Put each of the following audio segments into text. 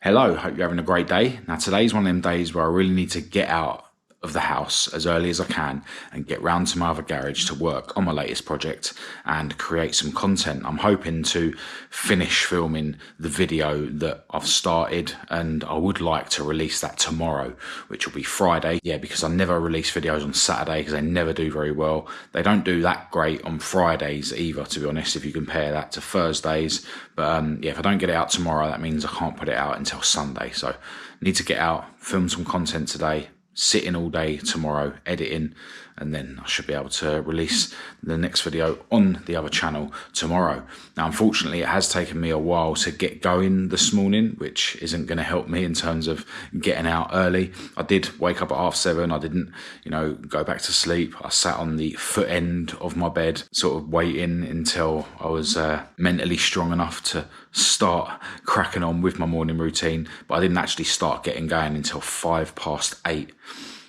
Hello, hope you're having a great day. Now today's one of them days where I really need to get out of the house as early as I can and get round to my other garage to work on my latest project and create some content. I'm hoping to finish filming the video that I've started, and I would like to release that tomorrow, which will be Friday. Yeah, because I never release videos on Saturday because they never do very well. They don't do that great on Fridays either, to be honest, if you compare that to Thursdays. But yeah, if I don't get it out tomorrow, that means I can't put it out until Sunday. So I need to get out, film some content today, sitting all day tomorrow, editing, and then I should be able to release the next video on the other channel tomorrow. Now, unfortunately, it has taken me a while to get going this morning, which isn't going to help me in terms of getting out early. I did wake up at 7:30. I didn't, go back to sleep. I sat on the foot end of my bed, sort of waiting until I was mentally strong enough to start cracking on with my morning routine. But I didn't actually start getting going until 8:05.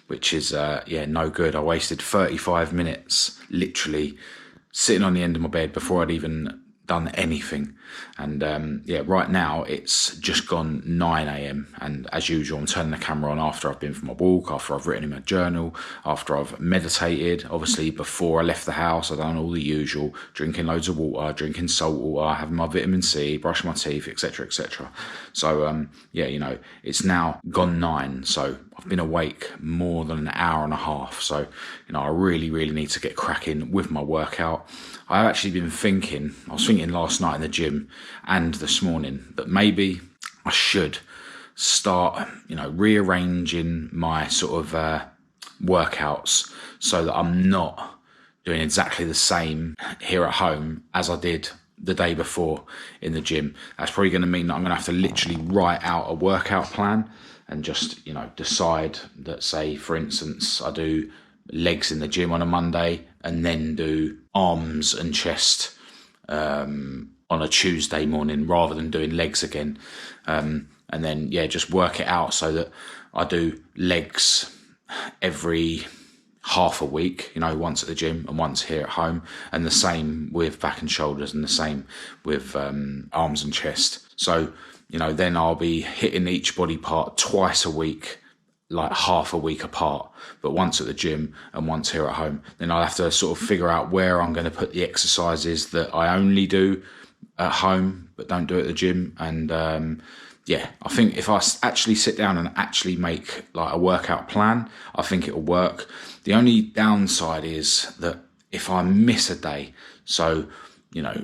Which is, no good. I wasted 35 minutes literally sitting on the end of my bed before I'd even done anything. And right now it's just gone 9 a.m. And as usual, I'm turning the camera on after I've been for my walk, after I've written in my journal, after I've meditated. Obviously, before I left the house, I've done all the usual, drinking loads of water, drinking salt water, having my vitamin C, brushing my teeth, etc., etc. So, it's now gone 9. So I've been awake more than an hour and a half. So, I really, really need to get cracking with my workout. I've actually been thinking, I was thinking last night in the gym and this morning that maybe I should start, rearranging my sort of workouts so that I'm not doing exactly the same here at home as I did the day before in the gym. That's probably going to mean that I'm going to have to literally write out a workout plan and just, decide that, say, for instance, I do legs in the gym on a Monday and then do arms and chest on a Tuesday morning rather than doing legs again. And then, just work it out so that I do legs every half a week, once at the gym and once here at home, and the same with back and shoulders and the same with arms and chest. So, then I'll be hitting each body part twice a week, like half a week apart, but once at the gym and once here at home. Then I'll have to sort of figure out where I'm going to put the exercises that I only do at home but don't do at the gym. And I think if I actually sit down and actually make like a workout plan, I think it'll work. The only downside is that if I miss a day, so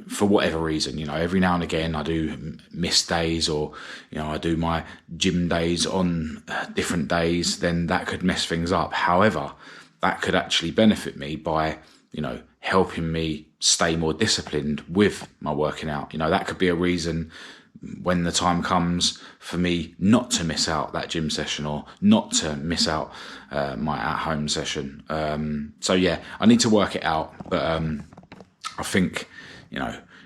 for whatever reason, every now and again I do miss days, or, I do my gym days on different days, then that could mess things up. However, that could actually benefit me by, helping me stay more disciplined with my working out. That could be a reason when the time comes for me not to miss out that gym session or not to miss out my at-home session. I need to work it out, but I think,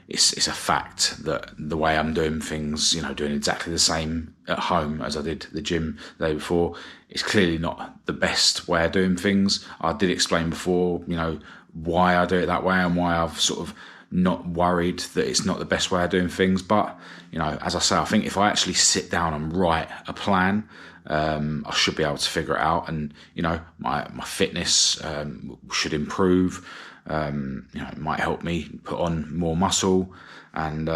it's a fact that the way I'm doing things, doing exactly the same at home as I did the gym the day before, it's clearly not the best way of doing things. I did explain before, why I do it that way and why I've sort of not worried that it's not the best way of doing things. But, as I say, I think if I actually sit down and write a plan, I should be able to figure it out. And, my fitness should improve. It might help me put on more muscle, and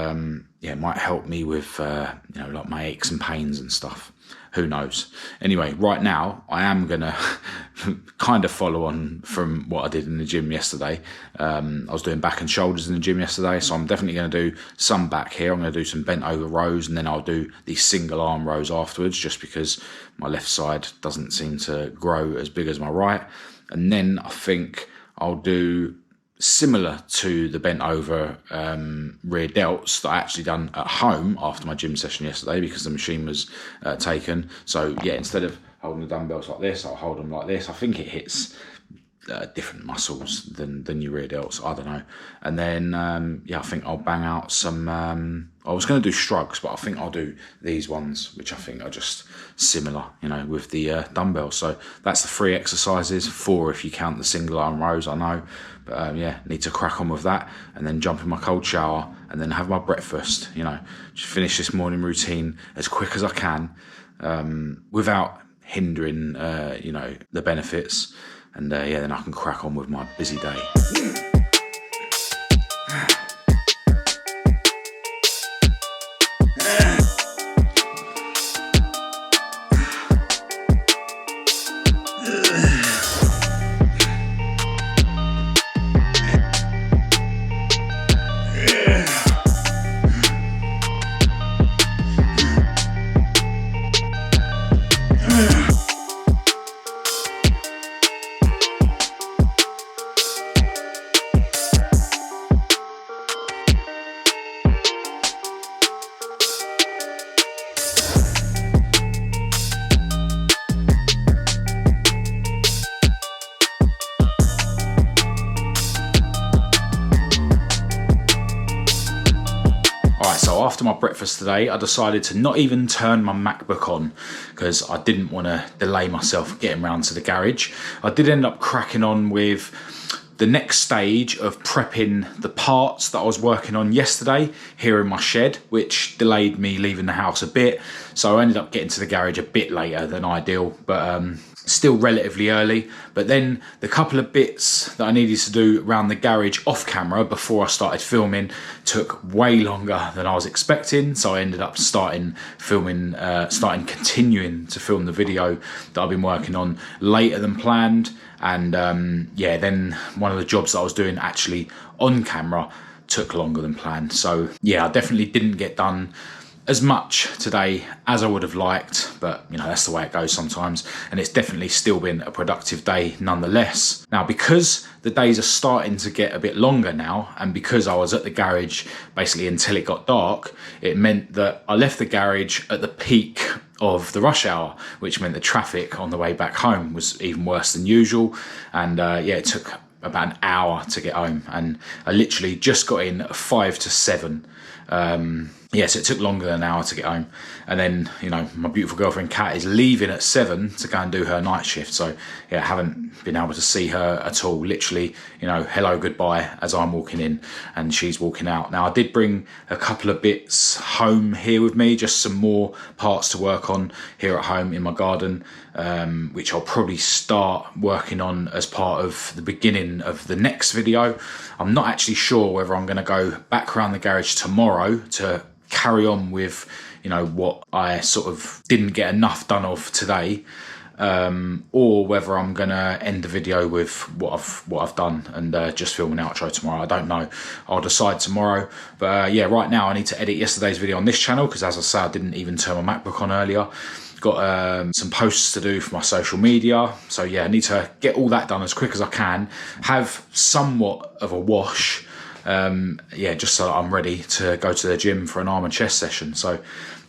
it might help me with like my aches and pains and stuff. Who knows? Anyway, right now I am gonna kind of follow on from what I did in the gym yesterday. I was doing back and shoulders in the gym yesterday, so I'm definitely going to do some back here. I'm going to do some bent over rows, and then I'll do these single arm rows afterwards, just because my left side doesn't seem to grow as big as my right. And then I think I'll do similar to the bent over rear delts that I actually done at home after my gym session yesterday, because the machine was taken. So instead of holding the dumbbells like this, I'll hold them like this. I think it hits different muscles than your rear delts. I don't know. And then I think I'll bang out some. I was going to do shrugs, but I think I'll do these ones, which I think are just similar, with the dumbbells. So that's the 3 exercises, 4 if you count the single arm rows. I know, but need to crack on with that, and then jump in my cold shower, and then have my breakfast. Just finish this morning routine as quick as I can, without hindering, the benefits. And then I can crack on with my busy day. So after my breakfast today, I decided to not even turn my MacBook on because I didn't want to delay myself getting round to the garage. I did end up cracking on with the next stage of prepping the parts that I was working on yesterday here in my shed, which delayed me leaving the house a bit. So I ended up getting to the garage a bit later than ideal, but still relatively early. But then the couple of bits that I needed to do around the garage off camera before I started filming took way longer than I was expecting. So I ended up continuing to film the video that I've been working on later than planned. And then one of the jobs that I was doing actually on camera took longer than planned. So I definitely didn't get done as much today as I would have liked, but that's the way it goes sometimes, and it's definitely still been a productive day nonetheless. Now, because the days are starting to get a bit longer now, and because I was at the garage basically until it got dark, it meant that I left the garage at the peak of the rush hour, which meant the traffic on the way back home was even worse than usual. And it took about an hour to get home, and I literally just got in at 5 to 7. So it took longer than an hour to get home. And then, my beautiful girlfriend Kat is leaving at 7 to go and do her night shift. So I haven't been able to see her at all. Literally, hello, goodbye as I'm walking in and she's walking out. Now, I did bring a couple of bits home here with me, just some more parts to work on here at home in my garden, which I'll probably start working on as part of the beginning of the next video. I'm not actually sure whether I'm going to go back around the garage tomorrow to carry on with what I sort of didn't get enough done of today, or whether I'm gonna end the video with what I've done and just film an outro tomorrow. I don't know. I'll decide tomorrow. But right now I need to edit yesterday's video on this channel because, as I say, I didn't even turn my MacBook on earlier. Got some posts to do for my social media, so I need to get all that done as quick as I can, have somewhat of a wash, just so that I'm ready to go to the gym for an arm and chest session. So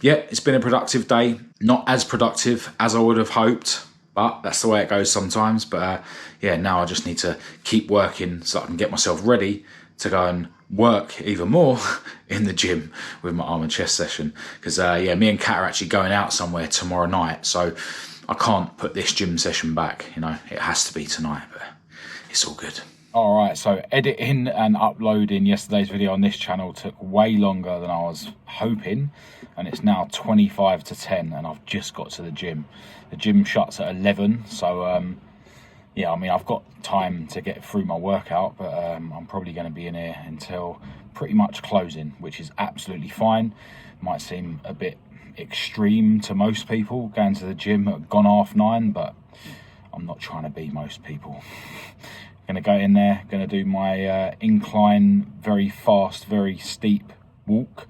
it's been a productive day. Not as productive as I would have hoped, but that's the way it goes sometimes. But now I just need to keep working so I can get myself ready to go and work even more in the gym with my arm and chest session. Because me and Kat are actually going out somewhere tomorrow night, so I can't put this gym session back. It has to be tonight, but it's all good. All right, so editing and uploading yesterday's video on this channel took way longer than I was hoping, and it's now 25 to 10 and I've just got to the gym. The gym shuts at 11, so I've got time to get through my workout, but I'm probably going to be in here until pretty much closing, which is absolutely fine. Might seem a bit extreme to most people going to the gym at gone 9:30, but I'm not trying to be most people. Gonna go in there, gonna do my incline, very fast, very steep walk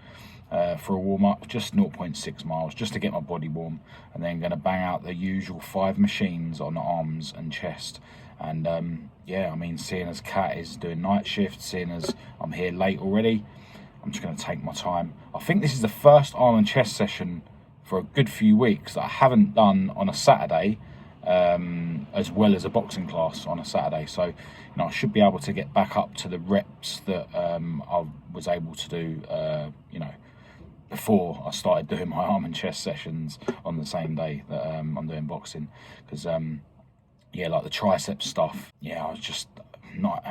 for a warm-up, just 0.6 miles, just to get my body warm, and then gonna bang out the usual 5 machines on the arms and chest. And seeing as Kat is doing night shift, seeing as I'm here late already, I'm just gonna take my time. I think this is the first arm and chest session for a good few weeks that I haven't done on a Saturday, as well as a boxing class on a Saturday. So, I should be able to get back up to the reps that I was able to do, before I started doing my arm and chest sessions on the same day that I'm doing boxing. Because, like the tricep stuff, I was just not...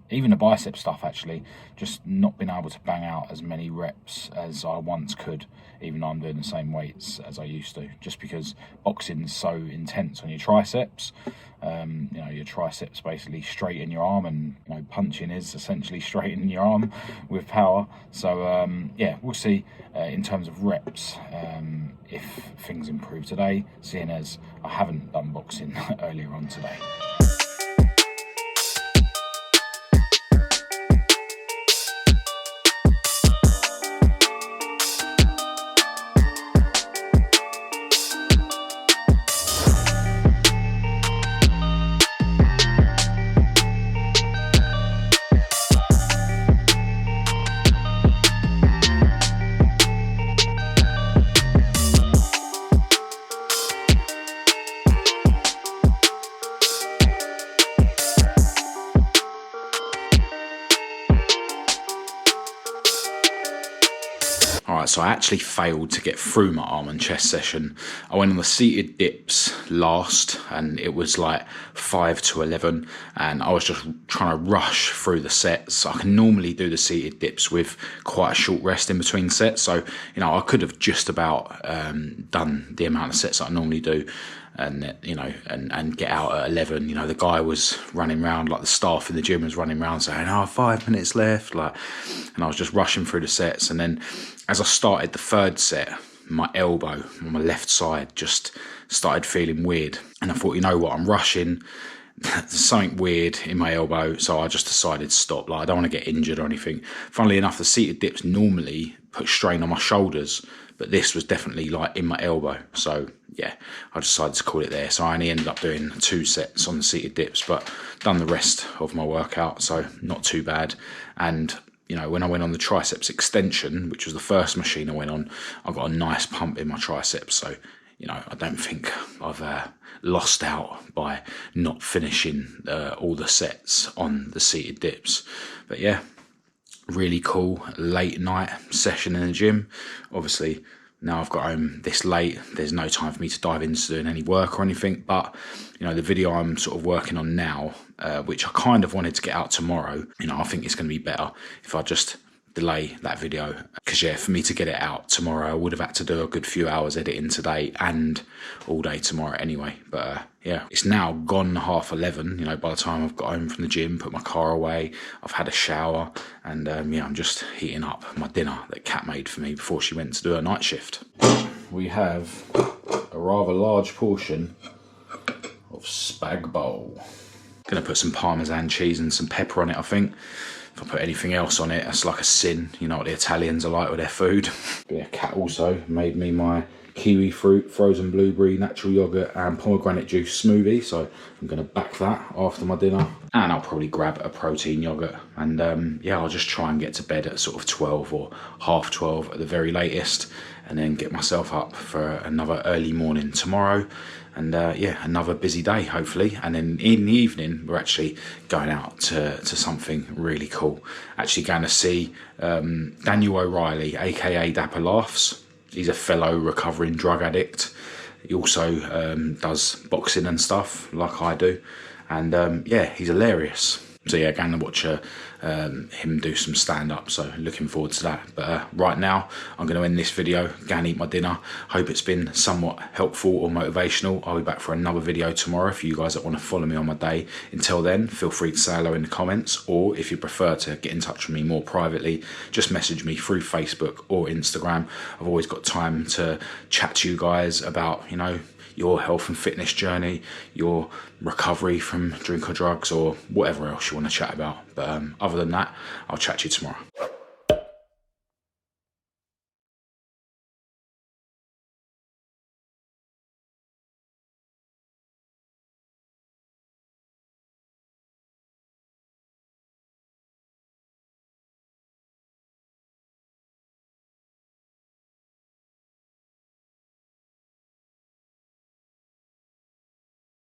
Even the bicep stuff, actually, just not been able to bang out as many reps as I once could, even though I'm doing the same weights as I used to, just because boxing's so intense on your triceps. Your triceps basically straighten your arm, and punching is essentially straightening your arm with power. So we'll see in terms of reps if things improve today, seeing as I haven't done boxing earlier on today. Alright, so I actually failed to get through my arm and chest session. I went on the seated dips last, and it was like 5 to 11, and I was just trying to rush through the sets. I can normally do the seated dips with quite a short rest in between sets, so I could have just about done the amount of sets that I normally do, and get out at 11. The guy was running around, like the staff in the gym was running around saying, 5 minutes left, and I was just rushing through the sets. And then as I started the third set, my elbow on my left side just started feeling weird, and I thought, I'm rushing, there's something weird in my elbow, so I just decided to stop. I don't want to get injured or anything. Funnily enough, the seated dips normally put strain on my shoulders, but this was definitely in my elbow. So I decided to call it there. So I only ended up doing 2 sets on the seated dips, but done the rest of my workout, so not too bad. And when I went on the triceps extension, which was the first machine I went on, I got a nice pump in my triceps. So I don't think I've lost out by not finishing all the sets on the seated dips. But really cool late night session in the gym. Obviously, now I've got home this late, there's no time for me to dive into doing any work or anything, but the video I'm sort of working on now, which I kind of wanted to get out tomorrow, I think it's going to be better if I just delay that video, because for me to get it out tomorrow I would have had to do a good few hours editing today and all day tomorrow anyway. But it's now gone 11:30, by the time I've got home from the gym, put my car away, I've had a shower, and I'm just heating up my dinner that Kat made for me before she went to do her night shift. We have a rather large portion of spag bowl. Gonna put some Parmesan cheese and some pepper on it, I think. If I put anything else on it, that's like a sin. You know what the Italians are like with their food. Kat also made me my kiwi fruit, frozen blueberry, natural yogurt and pomegranate juice smoothie. So I'm going to back that after my dinner. And I'll probably grab a protein yogurt. And I'll just try and get to bed at sort of 12 or half 12 at the very latest. And then get myself up for another early morning tomorrow. And another busy day, hopefully. And then in the evening, we're actually going out to something really cool. Actually going to see Daniel O'Reilly, aka Dapper Laughs. He's a fellow recovering drug addict. He also does boxing and stuff like I do. And he's hilarious. So going to watch him do some stand-up, so looking forward to that. But right now, I'm going to end this video, go and eat my dinner. Hope it's been somewhat helpful or motivational. I'll be back for another video tomorrow for you guys that want to follow me on my day. Until then, feel free to say hello in the comments, or if you prefer to get in touch with me more privately, just message me through Facebook or Instagram. I've always got time to chat to you guys about, your health and fitness journey, your recovery from drink or drugs, or whatever else you want to chat about. But other than that, I'll chat to you tomorrow.